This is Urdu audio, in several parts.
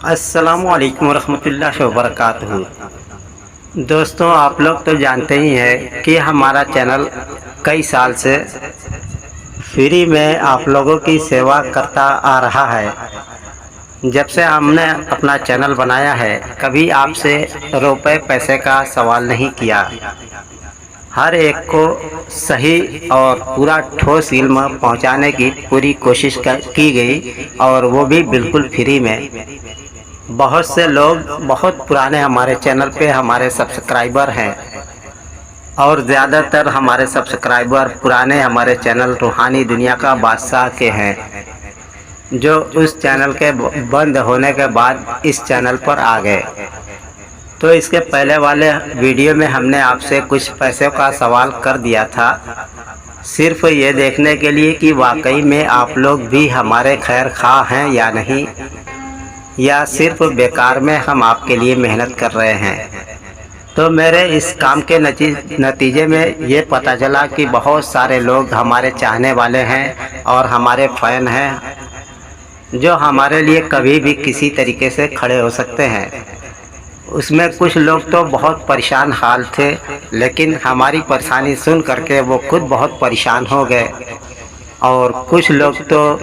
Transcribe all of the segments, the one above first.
السلام علیکم ورحمۃ اللہ وبرکاتہ۔ دوستوں، آپ لوگ تو جانتے ہی ہیں کہ ہمارا چینل کئی سال سے فری میں آپ لوگوں کی سیوا کرتا آ رہا ہے۔ جب سے ہم نے اپنا چینل بنایا ہے کبھی آپ سے روپے پیسے کا سوال نہیں کیا۔ ہر ایک کو صحیح اور پورا ٹھوس علم پہنچانے کی پوری کوشش کی گئی، اور وہ بھی بالکل فری میں۔ بہت سے لوگ بہت پرانے ہمارے چینل پہ ہمارے سبسکرائبر ہیں، اور زیادہ تر ہمارے سبسکرائبر پرانے ہمارے چینل روحانی دنیا کا بادشاہ کے ہیں، جو اس چینل کے بند ہونے کے بعد اس چینل پر آ گئے۔ تو اس کے پہلے والے ویڈیو میں ہم نے آپ سے کچھ پیسوں کا سوال کر دیا تھا، صرف یہ دیکھنے کے لیے کہ واقعی میں آپ لوگ بھی ہمارے خیر خواہ ہیں یا نہیں، یا صرف بیکار میں ہم آپ کے لیے محنت کر رہے ہیں۔ تو میرے اس کام کے نتیجے میں یہ پتہ چلا کہ بہت سارے لوگ ہمارے چاہنے والے ہیں اور ہمارے فین ہیں، جو ہمارے لیے کبھی بھی کسی طریقے سے کھڑے ہو سکتے ہیں۔ اس میں کچھ لوگ تو بہت پریشان حال تھے، لیکن ہماری پریشانی سن کر کے وہ خود بہت پریشان ہو گئے، اور کچھ لوگ تو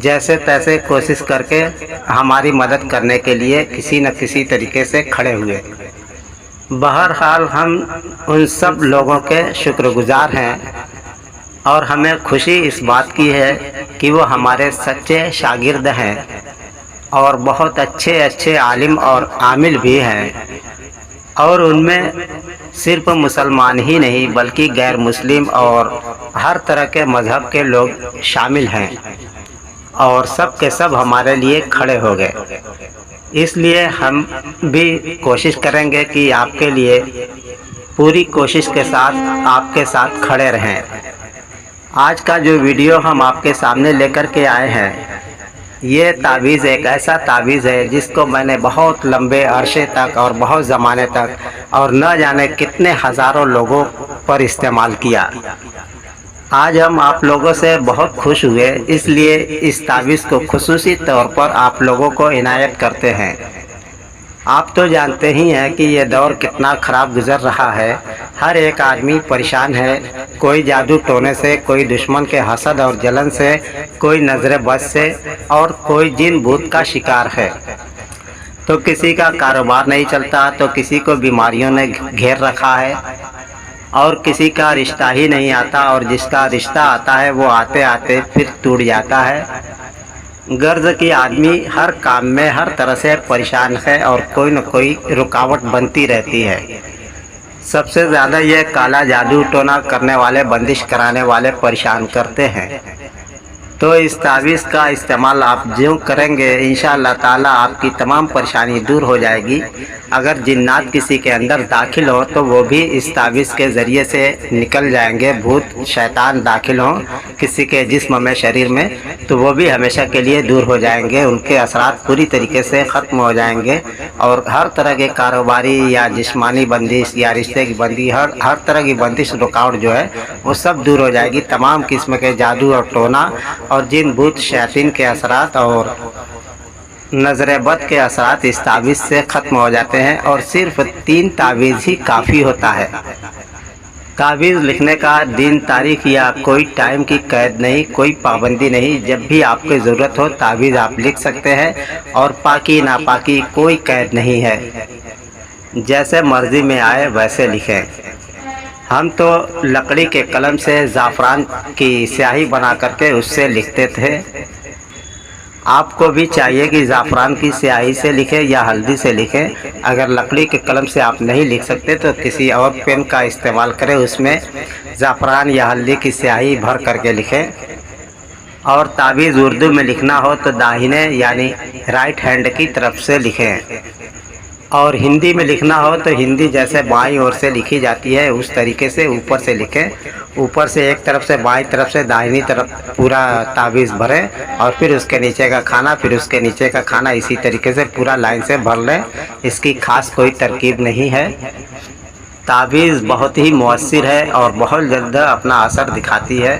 جیسے تیسے کوشش کر کے ہماری مدد کرنے کے لیے کسی نہ کسی طریقے سے کھڑے ہوئے۔ بہرحال ہم ان سب لوگوں کے شکر گزار ہیں، اور ہمیں خوشی اس بات کی ہے کہ وہ ہمارے سچے شاگرد ہیں، اور بہت اچھے عالم اور عامل بھی ہیں، اور ان میں صرف مسلمان ہی نہیں بلکہ غیر مسلم اور ہر طرح کے مذہب کے لوگ شامل ہیں، اور سب کے سب ہمارے لیے کھڑے ہو گئے۔ اس لیے ہم بھی کوشش کریں گے کہ آپ کے لیے پوری کوشش کے ساتھ آپ کے ساتھ کھڑے رہیں۔ آج کا جو ویڈیو ہم آپ کے سامنے لے کر کے آئے ہیں، یہ تعویذ ایک ایسا تعویذ ہے جس کو میں نے بہت لمبے عرصے تک اور بہت زمانے تک اور نہ جانے کتنے ہزاروں لوگوں پر استعمال کیا۔ آج ہم آپ لوگوں سے بہت خوش ہوئے، اس لیے اس تعویذ کو خصوصی طور پر آپ لوگوں کو عنایت کرتے ہیں۔ آپ تو جانتے ہی ہیں کہ یہ دور کتنا خراب گزر رہا ہے، ہر ایک آدمی پریشان ہے، کوئی جادو ٹونے سے، کوئی دشمن کے حسد اور جلن سے، کوئی نظر بد سے، اور کوئی جن بھوت کا شکار ہے۔ تو کسی کا کاروبار نہیں چلتا، تو کسی کو بیماریوں نے گھیر رکھا ہے، اور کسی کا رشتہ ہی نہیں آتا، اور جس کا رشتہ آتا ہے وہ آتے آتے پھر ٹوٹ جاتا ہے۔ غرض کہ آدمی ہر کام میں ہر طرح سے پریشان ہے، اور کوئی نہ کوئی رکاوٹ بنتی رہتی ہے۔ سب سے زیادہ یہ کالا جادو ٹونا کرنے والے، بندش کرانے والے پریشان کرتے ہیں۔ تو اس تعویذ کا استعمال آپ جو کریں گے انشاءاللہ تعالی آپ کی تمام پریشانی دور ہو جائے گی۔ اگر جنات کسی کے اندر داخل ہو تو وہ بھی اس تعویذ کے ذریعے سے نکل جائیں گے۔ بھوت شیطان داخل ہوں کسی کے جسم میں، شریر میں، تو وہ بھی ہمیشہ کے لیے دور ہو جائیں گے، ان کے اثرات پوری طریقے سے ختم ہو جائیں گے، اور ہر طرح کے کاروباری یا جسمانی بندش یا رشتے کی بندی، ہر طرح کی بندش رکاوٹ جو ہے وہ سب دور ہو جائے گی۔ تمام قسم کے جادو اور ٹونا اور جن بھوت شیاطین کے اثرات اور نظر بد کے اثرات اس تعویذ سے ختم ہو جاتے ہیں، اور صرف 3 تعویذ ہی کافی ہوتا ہے۔ تعویذ لکھنے کا دن تاریخ یا کوئی ٹائم کی قید نہیں، کوئی پابندی نہیں، جب بھی آپ کو ضرورت ہو تعویذ آپ لکھ سکتے ہیں، اور پاکی ناپاکی کوئی قید نہیں ہے، جیسے مرضی میں آئے ویسے لکھیں۔ ہم تو لکڑی کے قلم سے زعفران کی سیاہی بنا کر کے اس سے لکھتے تھے۔ آپ کو بھی چاہیے کہ زعفران کی سیاہی سے لکھیں یا ہلدی سے لکھیں۔ اگر لکڑی کے قلم سے آپ نہیں لکھ سکتے تو کسی اور پین کا استعمال کریں، اس میں زعفران یا ہلدی کی سیاہی بھر کر کے لکھیں۔ اور تعویذ اردو میں لکھنا ہو تو داہنے یعنی رائٹ ہینڈ کی طرف سے لکھیں، اور ہندی میں لکھنا ہو تو ہندی جیسے بائیں اور سے لکھی جاتی ہے اس طریقے سے اوپر سے لکھیں۔ اوپر سے ایک طرف سے بائیں طرف سے داہنی طرف پورا تعویذ بھریں، اور پھر اس کے نیچے کا کھانا، پھر اس کے نیچے کا کھانا، اسی طریقے سے پورا لائن سے بھر لیں۔ اس کی خاص کوئی ترکیب نہیں ہے۔ تعویذ بہت ہی مؤثر ہے اور بہت جلد اپنا اثر دکھاتی ہے۔